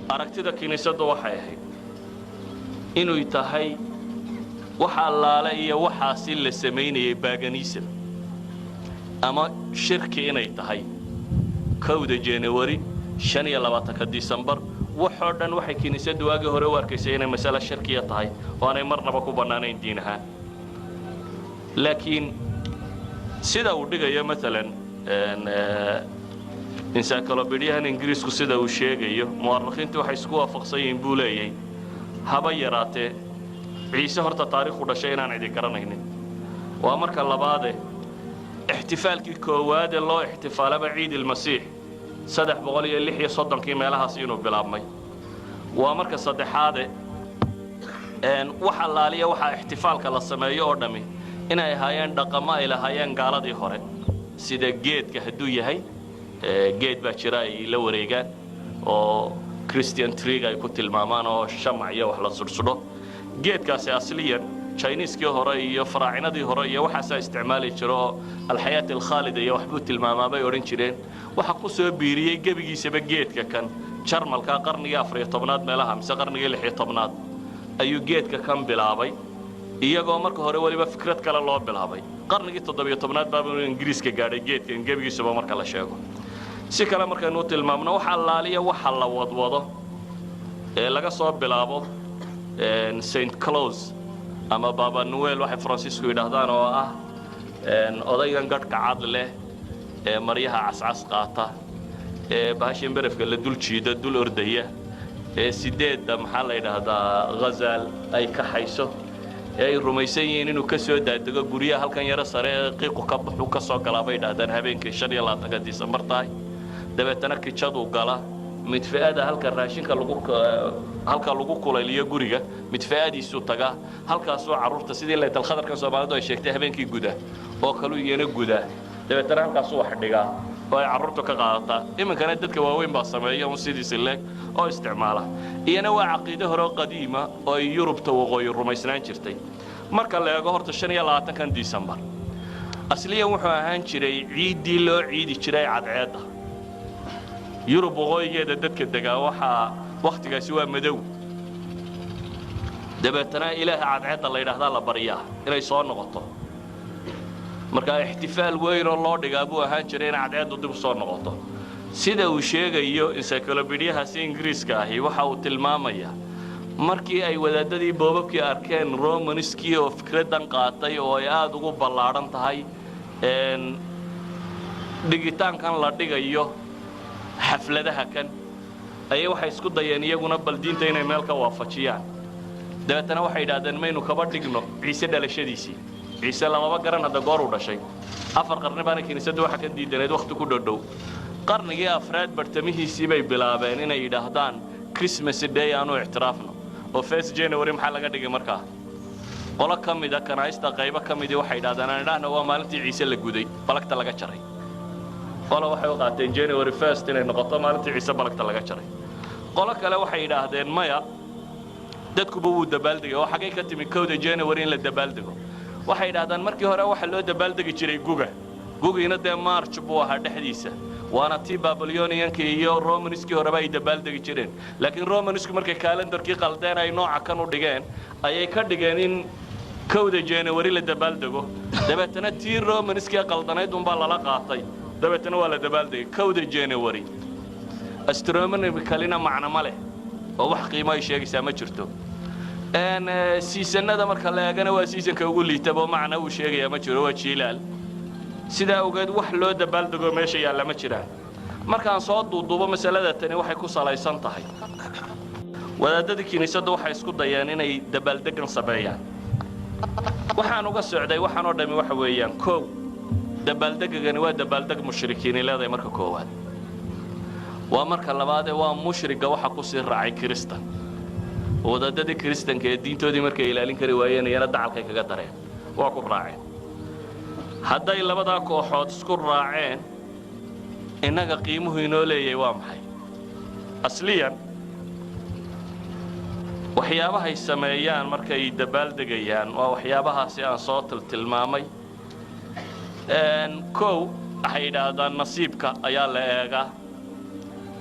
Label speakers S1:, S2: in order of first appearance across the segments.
S1: aragtida kiniisaddu waxay ahayd inuu tahay waxa allaale iyo waxaasi la samaynayay paganism ama shirki inay tahay 1 January 25 December waxoo dhan waxay kiniisaddu waagi hore u arkaysay inay mas'ala shirkiya tahay oo aanay marnaba ku banaanayn diin ahaan laakiin sida uu dhigayo maalan encyclopedia ingiriisku sida uu sheegayo mu'arrikhiintu waxay isku waafaqsan yihiin buu leeyahay haba yaraatee ciise horta taariikhu dhashay inaan cidi garanaynin waa marka labaad احتفالكي كواد الله احتفال بعيد المسيح 336 meelahaas inuu bilaabmay waa marka saddexaad waxa laaliya waxa ihtifaalka la sameeyo oo dhami inay hayaan dhaqamo ay lahaayeen gaaladii hore sida geedka haduu yahay geed baa jira ay la wareegaan oo Christian tree ay ku tilmaamaan oo shamac iyo wax la sursudho geedkaasi asliyan Chinese kii hore iyo faraacinadii hore iyo waxa sa isticmaali jiro alxayaat alkhalida iyo waxbu tilmaamaabay oran jireen waxa ku soo biiriyay gabigiisaba geedka kan Jarmalka qarniga 14aad meelaha mise qarniga 16aad ayuu geedka kan bilaabay iyagoo marka hore waliba fikrad kale loo bilaabay qarniga 17aad baa Ingiriiska gaadhay geedkan gabigiisaba marka la sheego si kale marka inuu tilmaamno waxa laaliya waxa la wadwado ee laga soo bilaabo Saint Claus ama Baba Noel waxa Francisco yiraahdaan oo ah odaygan gadhka cad leh ee maryaha cascas qaata ee baashin barafka la dul jiida dul ordaya ee sideeda maxaa la yiraahdaa Ghazal ay ka hayso ay rumaysan yihiin inuu ka soo daadego guriga halkan yara sare qiiqo ka baxu ka soo galaabay dhaadaan habeenkii 25 December tahay dabeetana kicadu gala midfaada halka raashinka lagu kulayliyo guriga midfaadiisu taga halkaas oo carruurta sidii leetal khadarka Soomaalidu ay sheegtay habeenkii guda oo kale iyana guda dabeetana halkaas wax dhiga oo ay carruurtu ka qaadata iminkana dadka waaweyn baa sameeyo oo sidiisa leeg oo isticmaala iyana waa aqoon hore qadiima oo Yurubta waqooyi rumaysnaan jirtay marka la eego horta 25 December asliyan wuxuu ahaan jiray ciidii loo ciidi jiray cadceeda Yurub waqooyigeeda dadka degaa waxa waqtigaasi waa madow dabeetana ilaaha cadceeda la yiraahdaa la bariyaa inay soo noqoto marka ihtifaal weyn oo loo dhigaa buu ahaan jiray in cadceedu dib soo noqoto sida uu sheegayo encyclopedia-haasi Ingiriiska ahi waxa uu tilmaamayaa markii ay wadaadadii boobabkii arkeen Romanskii oo fikradan qaatay oo ay aad ugu ballaaran tahay dhigitaankan la dhigayo xafladaha kan ay waxay isku dayeen iyaguna bal diinta inay meel ka waafajiyaan dabeetana waxay yiraahdeen maynu kaba dhigno ciise dhalashadiisii ciise lama garan hada goor u dhashay afar qarni baan kiniisaddu waxa ka diidaneed waqti ku dhow qarnigii afraad bartamihiisii bay bilaabeen inay yiraahdaan Christmas Day aanu ixtiraafno oo 1 January maxaa laga dhigay markaa qolo kamida kanaaysta qaybo kamida waxay yiraahdaan anagana waa maalintii ciise la guday balagta laga jaray qolo waxay u qaateen January 1st inay noqoto maalintii ciise balagta laga jaray qolo kale waxay yiraahdeen maya dadku buu dabaaldegay oo xagee ka timi 1 January in la dabaaldego waxay yiraahdaan markii hore waxa loo dabaaldegi jiray gugiina de March buu ahaa dhexdiisa waana tii Babylonianka iyo Romanskii hore ay dabaaldegi jireen laakiin Romansku markay calendarkii qaldeen ay nooca kan u dhigeen ayay ka dhigeen in 1 January la dabaaldego dabeetana tii Romanskii qaldanayd baa la qaatay dabeetana waa la dabaaldegay 1 January astronomically macna ma leh oo wax qiimo ay sheegaysaa ma jirto seasonada marka la eegana waa seasonka ugu liitaba macna uu sheegaya ma jiro waa jiilaal sida ogeed wax loo dabaaldego meesha yaala ma jiraan markaan soo duuduubo mas'alada tani waxay ku salaysan tahay wadaadada kiniisaddu waxay isku dayeen inay dabaaldegan sameeyaan waxaan uga socday waxaan oo dhami waxa weeyaan koow dabaaldegani waa dabaaldeg mushrikiin ilaaday marka koowaad waa marka labaad waa mushriga waxa ku sii raacay Kristan wadaadada Kristanka ee diintoodii markay ilaalin kari waayeen iyana dacalkay kaga dareen waa ku raaceen hadday labada kooxood isku raaceen inaga qiimuhu inoo leeyahay waa maxay asliyan waxyaabaha ay sameeyaan markay dabaaldegayaan waa waxyaabahaasi aan soo tilmaamay kow waxay yiraahdaan nasiibka ayaa la eegaa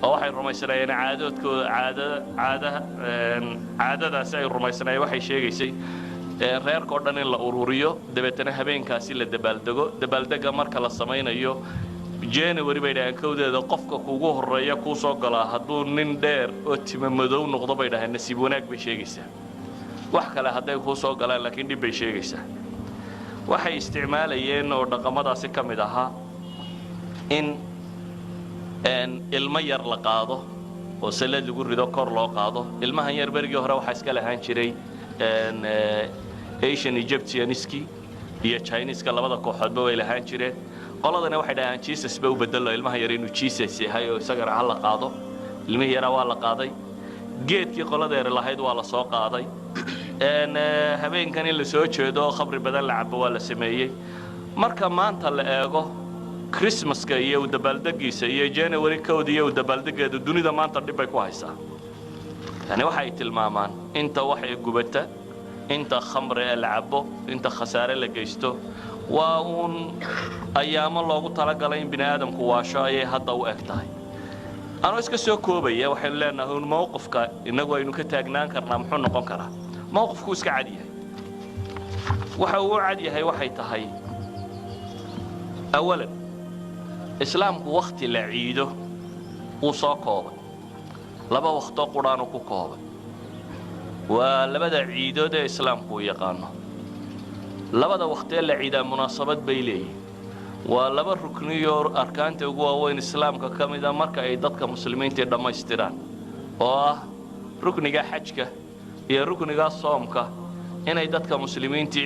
S1: oo waxay rumaysnaayeen caadadaasi ay rumaysnaayeen waxay sheegaysay reerkoo dhan in la ururiyo dabeetana habeenkaasi la dabaaldega marka la samaynayo January bay dhahaan kowdeeda qofka kugu horeeya ku soo galaa hadduu nin dheer oo tima madow noqdo bay dhahaan nasiib wanaag bay sheegaysaa wax kale hadday ku soo galaan laakiin dib bay sheegaysaa waxay isticmaalayeen oo dhaqamadaasi ka mid ahaa in ilmo yar la qaado oo salad lagu rido kor loo qaado ilmahan yar berigii hore waxa iska lahaan jiray Asian Egyptianiski iyo Chinese-ka labada kooxoodba way lahaan jireen qoladana waxay dhahaan Jesus ba u bedelo ilmaha yar inuu Jesus yahay oo isaga raxa la qaado ilmihii yara waa la qaaday geedkii qolada yar lahayd waa la soo qaaday habeenkan in la soo jeedo khabri badan la cabo waa la sameeyay marka maanta la eego Christmas-ka iyo dabaaldegiisa iyo January kowda iyo dabaaldegeedu dunida maanta dib bay ku haysaa yani waxay tilmaamaan inta waxay gubata inta khamri la cabo inta khasaare la geysto waa uun ayaamo loogu talagalay in bini aadamku waasho ay hadda u egtahay anoo iska soo koobaya waxaan leenahay in mowqifka inagu aynu ka taagnaan karnaa muxuu noqon karaa mowqifku iska cad yahay waxa uu cad yahay waxay tahay awalan islaamku waqti la ciido uu soo koobay laba waqti quraan ku koobay waa labada ciidood ee islaamku yaqaano labada waqti la ciidaa munaasabad bay leeyihiin waa laba rukniyo arkaanta ugu waaweyn islaamka kamida marka ay dadka muslimiinta dhamaystiraan oo ah rukniga xajka iyo rukniga soomka inay dadka muslimiinta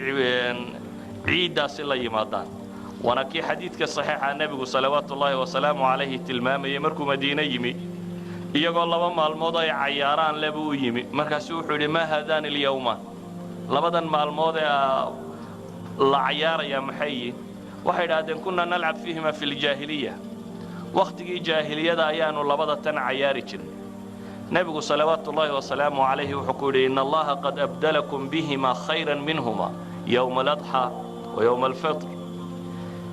S1: ciidaasi la yimaadaan wana kii xadiidka saxiixa nabigu salawaatullaahi wa salaamu alayhi tilmaamayay markuu Madiina yimi iyagoo laba maalmood ay cayaaraan laba u yimi markaas wuxuu yiri ma hadaan al-yawma labadan maalmood la cayaaraya maxay waxay dhaadeen kunna nalcab fiihima fil jaahiliya waqtigii jaahiliyada ayaanu labada tan cayaari jiray nabigu salawaatullaahi wa salaamu alayhi wuxuu ku yiri inna allaha qad abdalakum bihima khayran minhuma yawm al-adha wa yawm al-fitr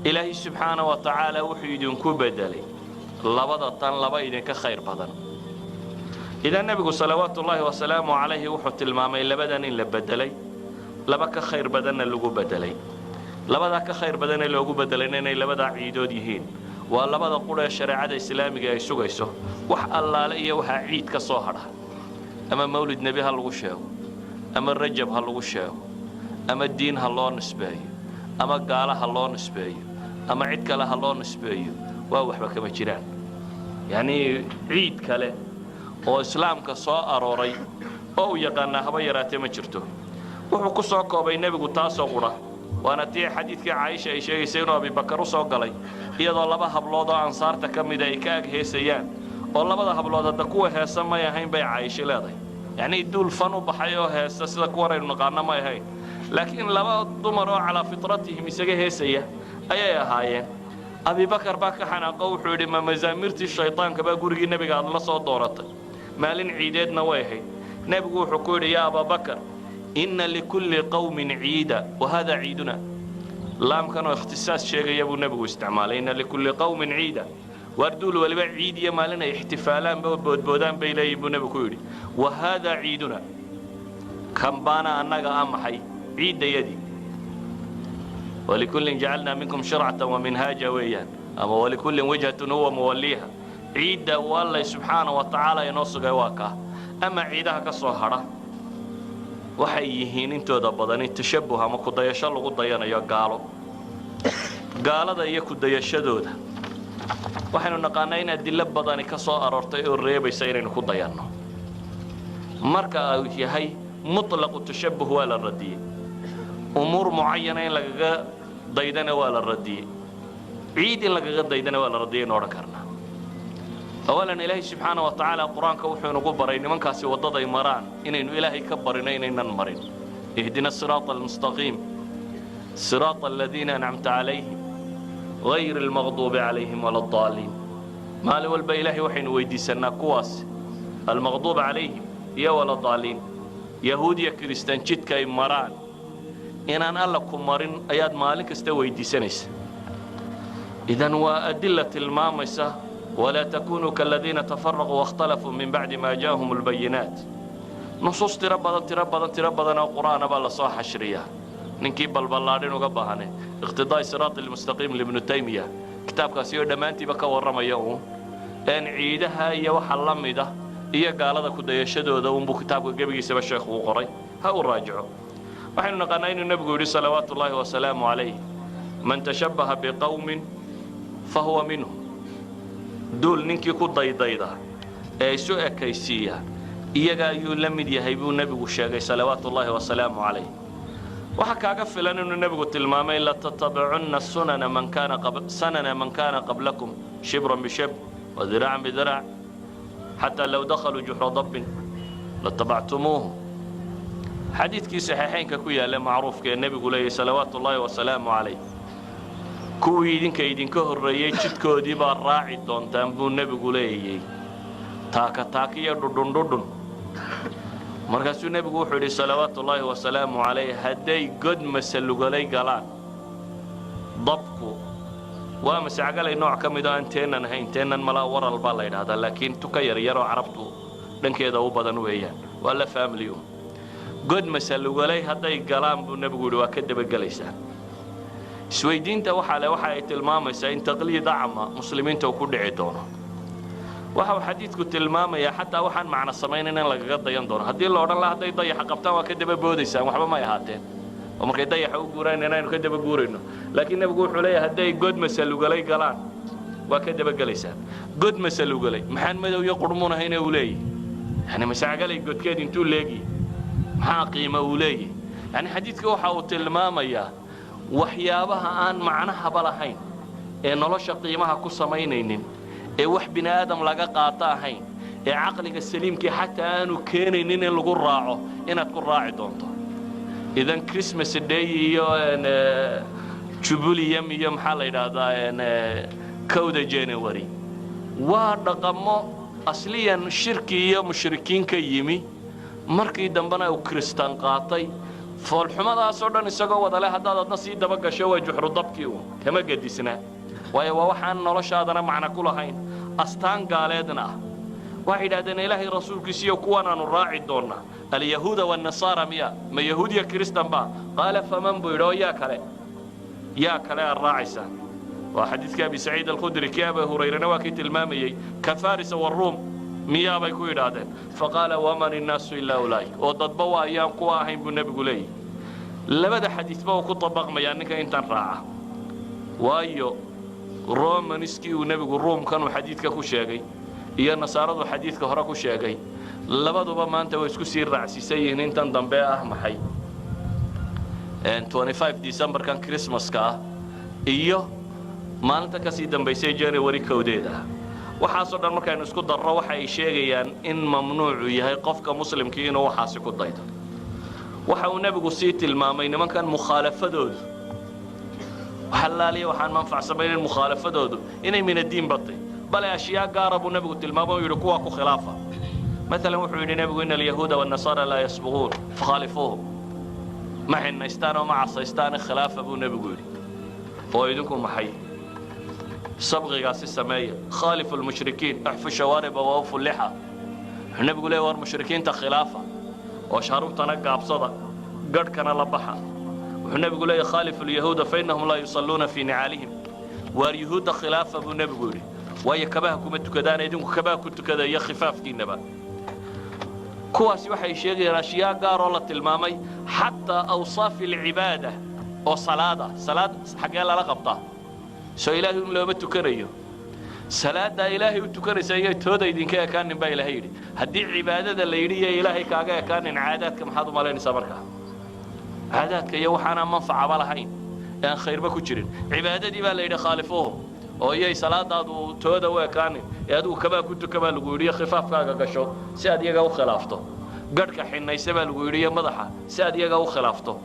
S1: ilaahi subhanahu wa ta'ala wuxuu idinku bedelay labada tan laba idinka khayr badan إذا النبي صلوات الله وسلامه عليه وحط المامي لبدن إلا بدلي لبك خير بدن اللي بدلي لبدا كخير بدن اللي بدلين إلا بدا عيدود يهين ولا بدا قرى الشريعة الإسلامية يسوق وح الله ليه وح عيد كصهرة أما مولد نبي هالوشاو أما الرجب هالوشاو أما الدين هالله نسبي أما قال هالله نسبي أما عيد كله هالله نسبي ووح بكم جيران يعني عيد كله oo islaamka soo arooray oo yaqaan haba yaraatay ma jirto wuxuu ku soo koobay nabigu taasoo qura waana tii xadiidkii Aisha ay sheegaysay inuu Abu Bakar soo galay iyadoo laba hablood oo ansaarta kamid ay ka ag heesayaan oo labada hablood hadda kuwa heesa ma yahayn bay Aisha leedahay yani dul fan u baxay oo heesa sida kuwa aynu naqaan ma yahayn laakiin laba dumar oo ala fitratihim isaga heesaya ayay ahaayeen Abu Bakar baa ka xanaaqo wuxuu yiri ma mazaamirtii shaytaanka baa gurigii nabiga aad la soo dooratay مالين عيدنا ويهي نبقوا حكوري يا أبا بكر إن لكل قوم عيدا وهذا عيدنا لام كانوا اختصاص شيء يبو نبقوا استعمال إن لكل قوم عيدا واردول ولبع عيد يا مالنا احتفالان بودان بيلا يبو نبقوا وهذا عيدنا كم بانا أنك أمحي عيد يدي ولكل جعلنا منكم شرعة ومنهاجا ويان أما ولكل وجهة هو موليها عيد والله سبحانه وتعالى ينصق واقع أما عيدها كصهرة وحيهين انتو دبضاني تشبهها ما كنت يشلو قد يانا يا قالوا دا يكو دا يشدودا وحنو نقانينا الدلة بضاني كصهرة ارتئي الريب يسيرين قد يانا مركا هي مطلق التشبه ولا الردية أمور معينة لغا دايدنا ولا الردية عيد لغا دايدنا ولا الردية نورا كرنا أولاً إلهي سبحانه وتعالى القرآن كوحي نقبر إن من كاسي وضد مران إن إلهي كبر إن ننمرين اهدنا الصراط المستقيم صراط الذين أنعمت عليهم غير المغضوب عليهم ولا الضالين ما لو البا إلهي وحين ويدي سنة كواس المغضوب عليهم يا ولا الضالين يهود يا كريستان جدك مران إن أنا لكم مرين أياد مالك استوي دي سنس إذن وأدلة المامسة ولا تكونوا كالذين تفرقوا واختلفوا من بعد ما جاءهم البينات نصوص تربضا القرآن بالله صح حشرية ننكي بالبلارين وقبهانه اقتضاء الصراط المستقيم لابن تيمية كتاب كاسيو دمانتي بكا ورما يوم ان عيدها يا وحلمده iyo gaalada ku dayashadooda uu kitaabka gabigiisa sheekhu uu qoray ha u raajico waxaynu naqaanaa inuu nabigu yiri salawaatullaahi wa salaamu alayhi man tashabbaha biqawmin fahuwa minhum dul ninkii ku daydayda ee isu ekaysiya iyaga ayuu la mid yahay buu nabigu sheegay salawaatullaahi wa salaamu alayhi waxa kaaga filan inuu nabigu tilmaamay la tatabacunna sunana man kana qablakum shibran bishib wa dhira'an bidhira' حتى لو دخلوا جحر ضب لاتبعتموه حديث كي صحيحين كويا له معروف كي النبي يقول صلوات الله وسلامه عليه كوي يدين كهريه جدكودي با راعي دونتان بو النبي يقول تاكا دودون markaasuu nabigu wuxuu yiri salawaatullaahi wa salaamu alayhi haday god masalugalay galaan dabku waa mas'agalay nooc kamid ah inteenan mala waral baa la yiraahdaa laakiin tuka yar carabtu dhankeeda u badan weeyaan waa la family god masalugalay haday galaan buu nabigu yiri waa ka daba galaysaa isweydiinta waxa ay tilmaamaysaa in taqliid ama muslimiinta ku dhici doono waxa xadiidku tilmaamaya xataa waxaan macna sameeyeen in laga dayan doono hadii la oran lahaa haday dayax qabtaan waa ka daba boodaysaa waxba ma ahaateen oo markay dayax u guuraan inaynu ka daba guurayno laakiin nabigu wuxuu leeyahay haday god masalugalay galaan waa ka daba galaysaa god masalugalay maxaan madow iyo qurmuuna hayna u leeyahay yani masaagalay godkeed intuu leegi maxaa qiimo u leeyahay yani xadiidku waxa uu tilmaamayaa waxyaabaha aan macnaha balahayn ee nolosha qiimaha ku sameeynaynin ee wax bini aadam laga qaata ahayn ee aqliga saliimkii xataa aanu keenaynin in lagu raaco inaad ku raaci doonto idan Christmas day iyo jubileum iyo maxaa la yiraahdaa kowda January waa dhaqamo asliyan shirki iyo mushrikiin ka yimi markii dambana uu kristaan qaatay foolxumadaas oo dhan isagoo wada leh haddaad adna sii daba gasho waa juxru dabkii kama gadisna waayo waxaan noloshaadana macna ku lahayn astaan gaaleedna waxay yiraahdeen ilaahay rasuulkiisa kuwan aanu raaci doona اليهود والنصارى ما يهودية كريستان با قال فمن بيرو يا كلا الراعسة وحديث كابي سعيد الخدري كابي هريرة نواكيت المامي كفارس والروم ميا بيكو يرادين فقال ومن الناس إلا أولئك وضدبوا أيام قواهم بالنبي قولي لبدا حديث بو كطبق ما يعني انت راعة وايو روم نسكي ونبي الروم كانوا حديث كاكو شاقي إيا النصارى حديث كهراكو شاقي labaduba maanta way isku sii raacsiisayeen intan dambe maxay 25 December kan Christmas ka iyo maalinta ka sii dambeysay January kowdeeda waxa soo dhan markaan isku darro waxa ay sheegayaan in mamnuuc yahay qofka muslimka inuu waxaasi ku daydo waxa uu nabigu sii tilmaamay nimankan mukhalafadoodu xalaaliye waxaan manfacsameeyeen mukhalafadoodu inay min diin batay bal ashyaa gaarabu nabigu tilmaamay yiri kuwa ku khilaafa مثلا وحي النبي إن اليهود والنصارى لا يصبغون فخالفوهم ما حنا استانوا مع صيستان خلاف أبو النبي يقول فويدكم محي صبغ قاس السماية خالف المشركين احفوا الشوارب ووفوا اللحى النبي يقول ور مشركين تخلافة وشهروا تنقى بصدق قد كان لبحا والنبي يقول خالف اليهود فإنهم لا يصلون في نعالهم واليهود خلاف أبو النبي يقول ويا كباهكم التكدان يدونكم كباهكم التكدا يا خفاف كينبا كواسي waxay sheegayaan ashiya gaar oo la tilmaamay hatta awsaf al-ibada oo salaad xagee la qabtaa soo ilaahay loo tukanayo salaada ilaahay u tukanaysa ay tooda idinka kaanin baa ilaahay yiri hadii cibaadada la yiri ilaahay kaaga kaanin caadadka maxaad u malaynaysaa markaa caadadka iyo waxaana manfaca lahayn aan khayrba ku jirin cibaadadii baa la yiri khalifuhu oo ay salaadaadu tooda waa kaanin aadu kaba ku tukaba lagu yiri khifaafkaaga gasho si aad iyaga u khilaafto gadhka xinaysa baa lagu yiri madaxa si aad iyaga u khilaafto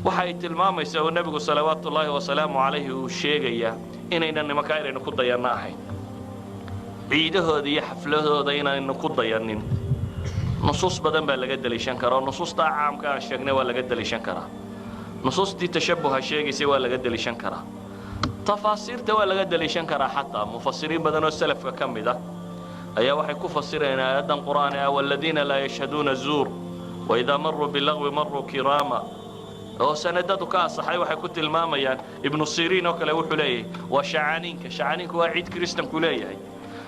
S1: waxay tilmaamaysaa oo nabigu salawaatullaahi wa salaamu alayhi uu sheegaya inayna nimanka ayna ku dayanahay ciidahooda iyo xafladooda inayna ku dayanin nusuus badan baa laga dalishan karaa nusuusta caamka sheegnay waa laga dalishan karaa nusuustii tashabbuha sheegaysay waa laga dalishan karaa tafaasiirta waa laga daliishan karaa xataa mufasiriin badan oo salafka ka mid ah ayaa waxay ku fasirayaan aayadan qur'aan ah walladina laa yashhaduuna zuur waidaa maruu bilagwi maruu kiraama oo sanadadu ka asaxay waxay ku tilmaamayaan ibnu siriin oo kale wuxuu leeyahay waa shacaaniinka waa ciid kiristanku leeyahay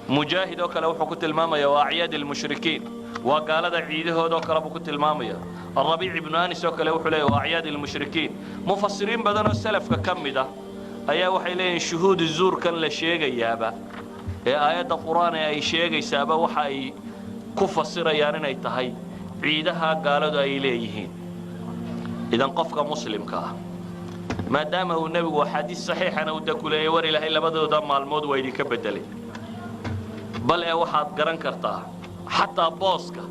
S1: mujaahid oo kale wuxuu ku tilmaamaya waa acyaad almushrikiin waa gaalada ciidahooda oo kale buu ku tilmaamaya الربيع بن أنس وكله وحليه وأعياد المشركين مفسرين بدنا السلف ككمدة أيها وحيلين شهود الزور كان لشيء جيابة آيات القرآن أي شيء جيابة وحي كفسر يعني نيتهاي عيدها قالوا إليهين إذا قفك مسلم كا ما دامه النبي وحديث صحيح أنا ودك ولا يوري له إلا بدو دم الموت ويدي كبدلي بل واحد قرن كرتها حتى بوسكا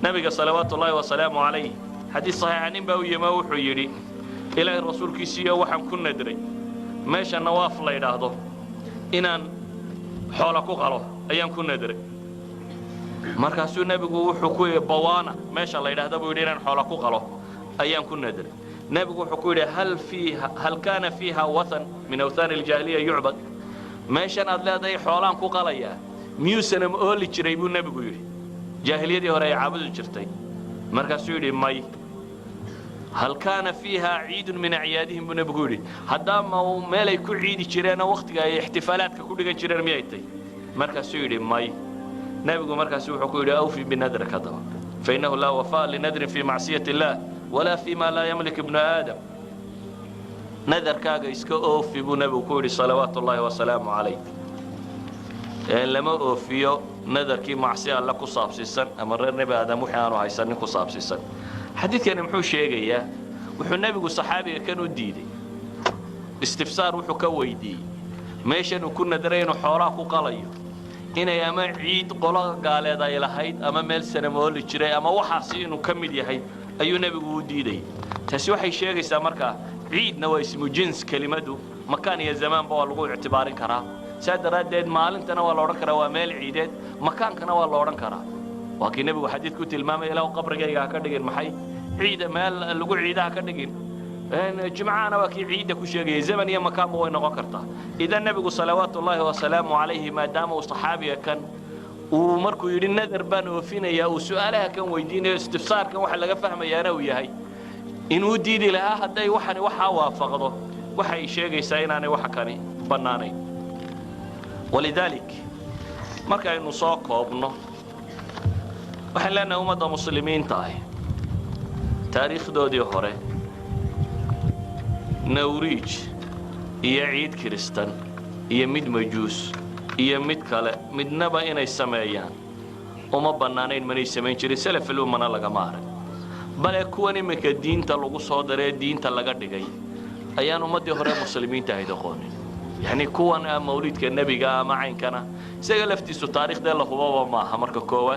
S1: نبي صلوات الله وسلامه عليه حديث صحيح عن بوي ما وحيري إلى الرسول كيسيا وحن كنا ندري ماشى النواف الله يراهضه إن حولك قالوا أيام كنا ندري مركز النبي وحكوي بوانا ماشى الله يراهضه بيقولين حولك قالوا أيام كنا ندري نبي وحكوي هل كان فيها وثن من أوثان الجاهلية يعبد ماشى أدلى ذي حولان قاليا ميوسنا مؤلي تريبون النبي يقول جاهلية هراء عبد الجرتين مركز سوري ماي هل كان فيها عيد من أعيادهم بنبغوري هذا ما هو ما لا يكون عيد شرينا وقت جاي احتفالات ككل جاي شرير ميتي مركز سوري ماي نبغو مركز سوري حكوري أوفي بنذر كذا فإنه لا وفاء لنذر في معصية الله ولا فيما لا يملك ابن آدم نذر كاجا يسكو أوفي بنبغوري صلوات الله وسلامه عليه لما أوفيو نذركي معصية الله كصاب سيسن أمر النبي آدم وحيانو هايسن كصاب سيسن حديث كان محو شيء وحو النبي والصحابة كانوا ديدي استفسار وحو كويدي ماشان وكنا درينو حوراك وقاليو إنا يا ما عيد قلا قال هذا إلى هيد أما مال سنة مول الجري أما وحاسي إنه كمل يهيد أيو نبي وديدي تسوي شيء استمرك عيد نوى اسمه جنس كلمته مكان يا زمان بوالغو اعتباري كرا ساد ردد مالنتنا ولا أورن كرا ومال عيدات مكان كنا ولا أورن كرا وكي نبي وحديث كنت المام إلى قبر جاي كردجين محي عيد مال اللجوء عيدها كردجين جمعنا وكي عيدك وشيء زمن يا مكان هو نقرته إذا النبي صلوات الله وسلامه عليه ما دام وصحابي كان ومركو يري النذر بان وفينا يا وسؤالها كان ويدين استفسار كان واحد لقى فهم يا نوي هاي إن وديدي لها هداي وحني وحا وافقده وحي شيء سايناني وحكاني بناني ولذلك marka aynu soo koobno waxaan leenahay ummadda muslimiinta ah taariikhdoodii hore nawriij iyo ciid kiristan iyo mid majuus iyo mid kale midnaba inay sameeyaan uma bannaanayn manay samayn jirin salaful ummana laga maaray bal kuwan imika diinta lagu soo daray diinta laga dhigay ayaan ummadii hore muslimiinta ahayd aqoonin يعني كون مولد كالنبي جاء معين كنا سجلفتي سو تاريخ ده الله هو ما همرك كوا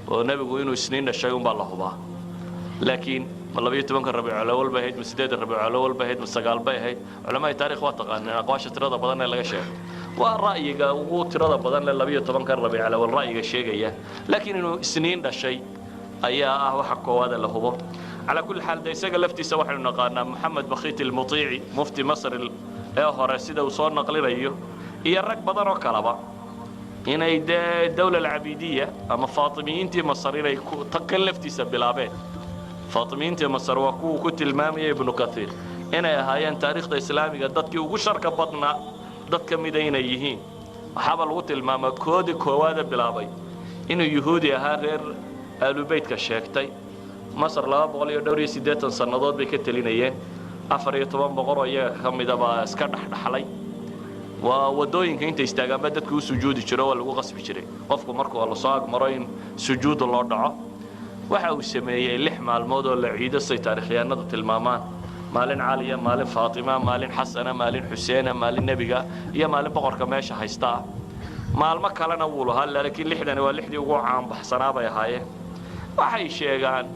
S1: والنبي يقولون سنين الشيء بالله هو لكن والله بيتمنى الربيع الأول بهيد مسداد الربيع الأول بهيد مستقال بهيد علماء التاريخ واتقان نقاش ترى بدنا لقى شيء والرأي جا وترى بدنا اللي بيتمنى الربيع الأول رأي شيء جايه لكن إنه سنين ده الشيء أيها هو حقه هذا اللي هو على كل حال ده سجلفتي سواء نقارنا محمد بخيت المطيعي مفتي مصر هore sida uu soo naqlinayo iyo rag badan oo kalaba inay dawla al-Abidiyya ama Faatimiyiintii Masar inay ku taqallaftiisa bilaabeen Faatimiyiintii Masar waa ku tilmaamay Ibn Kathir inay ahaayeen taariikhda islaamiga dadkii ugu sharka badnaa dad ka mid ah inay yihiin waxaba lagu tilmaamay koodi koowaada bilaabay inuu yahuudi ahaa reer aalubaytka sheegtay Masar 280 sanadood bay ka talinayeen أفريقيا طبعاً بقرأ إياه كم إذا بسكر حلي وودوين كأنت يستعجب بدك كل سجود يشروا ولا غصب يشري قفكم مركو على صاق مرين سجود الله دعاء وحاول السماية اللحمة الموضوع العيد التاريخية نضت المامان مالين عالية مالين فاطمة مالين حسنة مالين حسين مالين نبيجا يا مالين بقر كماشة هيستا مال مكة لنا أولها لكن لحدنا واللحدي وقع عم بحصنا بيا هاي وحي شيء عن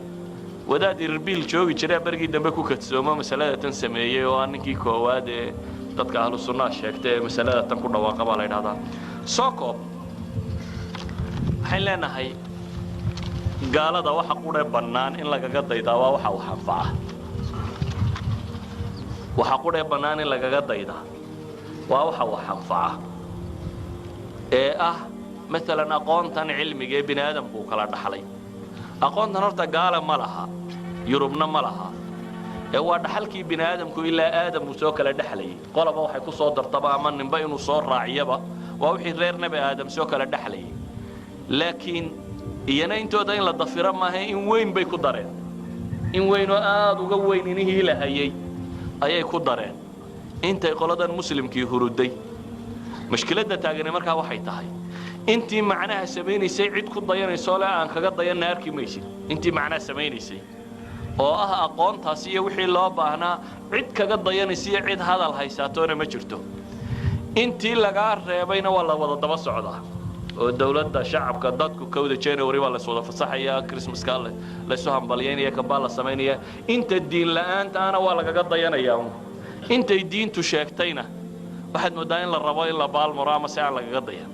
S1: wadaad irbil joogi jiray barkii dambe ku kadsoomo masalada tan sameeyay oo aankii koowaad ee dadka ahlu sunnah sheegtay masalada tan ku dhawaaqaba la yiraahdaa soo koob waxaan leenahay gaalada waxa qudhe bannaan in lagaga daydaa waa waxa uu xanfaca waxa qudhe bannaan in lagaga daydaa waa waxa wax anfaca ee ah maalan aqoontan cilmiga ee bini aadamku kala dhaxlay aqoontan horta gaala ma laha yurubna ma laha ee waa dhaxalkii bini aadamku ilaa aadam uu soo kala dhaxlayay qolaba waxay ku soo dartaba ama ninba inuu soo raaciyaba waa wixii reer nabi aadam soo kala dhaxlayay laakiin iyana intooda in la dafiro maaha in weyn bay ku dareen in weyn oo aad uga weyn inihii la hayay ayay ku dareen intay qoladan muslimkii huruday mushkiladda taagani markaa waxay tahay intii macnaha samaynaysay cid ku dayanayso le aan kaga dayanna arki maysid intii macnaha samaynaysay oo ah aqoontaasi iyo wixii loo baahnaa cid kaga dayanaysa iyo cid hadal haysaatoona ma jirto intii lagaa reebayna waa la wada daba socdaa oo dawladda shacabka dadku kowda January waa la soo fasaxaya Christmas-ka la soo hambalyeynaya ka baa la sameynaya inta diin la'aantaana waa lagaga dayanayaa intay diintu sheegtayna waxaad moodaa in la rabo in la baalmaro ama si aan lagaga dayan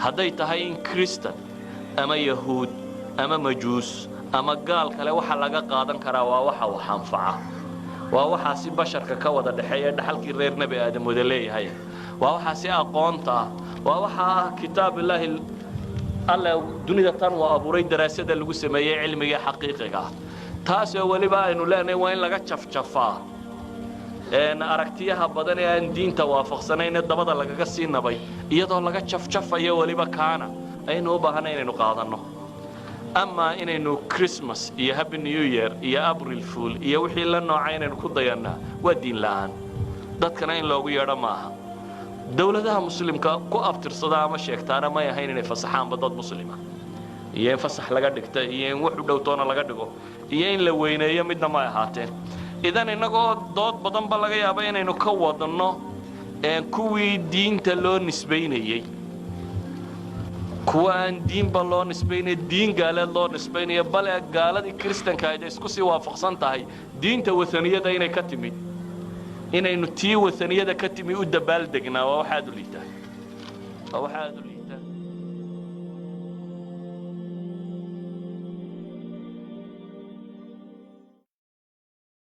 S1: hadday tahay in Kristan ama Yahuud ama Majuus ama gaal kale waxa laga qaadan karaa waa waxa wax anfaca waa waxa si basharka ka wada dhaxeeya dhaxalkii reer nabi aadam wada leeyahay waa waxa si aqoonta waa waxa kitaab ilaahi alla dunida tan waa abuuray daraasada lagu sameeyay cilmiga xaqiiqiga taas oo waliba aynu leenahay waa in laga jafjafaa aragtiyaha badan ee aan diinta waafaqsanayn dabada lagaga sii nabay iyadoo laga jafjafayo waliba kaana aynu u baahanay inaynu qaadano ama inaynu Christmas iyo Happy New Year iyo April Fool iyo wixii la noocay inaynu ku dayanaa waa diin la'aan dadkana in loogu yeedho maaha dawladaha muslimka ku abtirsada ama sheegtaana ma yahayn inay fasaxaan dad muslima iyo in fasax laga dhigta iyo in wax u dhowtoona laga dhigo iyo in la weyneeyo midna ma ahaateen idan inagoo dood badan ba laga yaabay inaynu ka wadano kuwii diinta loo nisbeynayay kuwa aan diinba loo nisbeynay diin gaaleed loo nisbeynayo bale gaaladii kristanka ay isku sii waafaqsan tahay diinta wataniyada inay ka timid inaynu tii wataniyada ka timid u dabaal degnaa waa waxa aad u liitaa